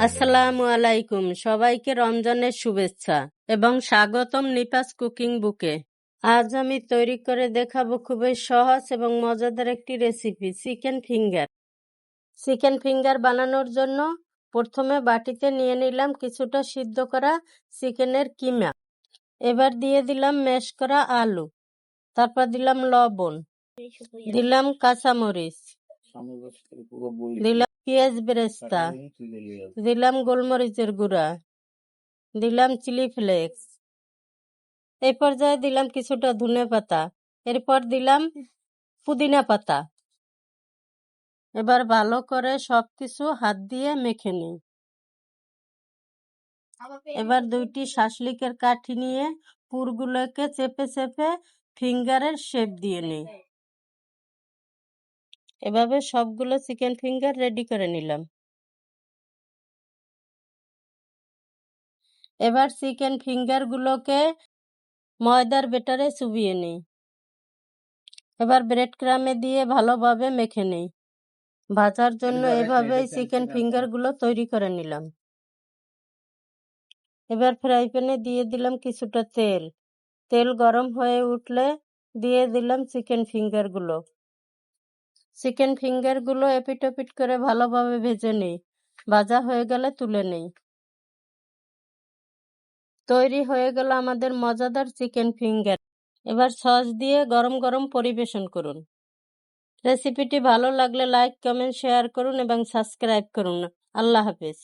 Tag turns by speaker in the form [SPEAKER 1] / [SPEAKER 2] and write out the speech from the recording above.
[SPEAKER 1] আসসালামু আলাইকুম, সবাইকে রমজানের শুভেচ্ছা এবং স্বাগতম নিপাস কুকিং বুকে। আজ আমি তৈরি করে দেখাবো খুবই সহজ এবং মজাদার একটি recipe, chicken finger. Chicken finger বানানোর জন্য প্রথমে বাটিতে নিয়ে নিলাম কিছুটা সিদ্ধ করা চিকেনের কিমা। এবার দিয়ে দিলাম ম্যাশ করা আলু, তারপর দিলাম লবণ, দিলাম কাঁচামরিচ, দিলাম পেঁয়াজ বেরেস্তা, দিলাম গোলমরিচের গুঁড়া, দিলাম চিলি ফ্লেক্স। এই পর্যায়ে দিলাম কিছুটা ধনে পাতা, এরপর দিলাম পুদিনা পাতা। এবার ভালো করে সবকিছু হাত দিয়ে মেখে নিই। এবার 2টি শাসলিকের কাঠি নিয়ে পুরগুলোকে চেপে চেপে ফিঙ্গারের শেপ দিয়ে নিই। এভাবে সবগুলো চিকেন ফিঙ্গার রেডি করে নিলাম। এবার চিকেন ফিঙ্গারগুলোকে ময়দার ব্যাটারে চুবিয়ে নিই। এবার ব্রেড ক্রামে দিয়ে ভালোভাবে মেখে নিই। ভাজার জন্য এভাবেই চিকেন ফিঙ্গারগুলো তৈরি করে নিলাম। এবার ফ্রাই প্যানে দিয়ে দিলাম কিছুটা তেল। তেল গরম হয়ে উঠলে দিয়ে দিলাম চিকেন ফিঙ্গারগুলো। চিকেন ফিঙ্গারগুলো এপিট ওপিট করে ভালোভাবে ভেজে নিই। ভাজা হয়ে গেলে তুলে নিই। তৈরি হয়ে গেল আমাদের মজাদার চিকেন ফিঙ্গার। এবার সস দিয়ে গরম গরম পরিবেশন করুন। রেসিপিটি ভালো লাগলে লাইক, কমেন্ট, শেয়ার করুন এবং সাবস্ক্রাইব করুন। আল্লাহ হাফেজ।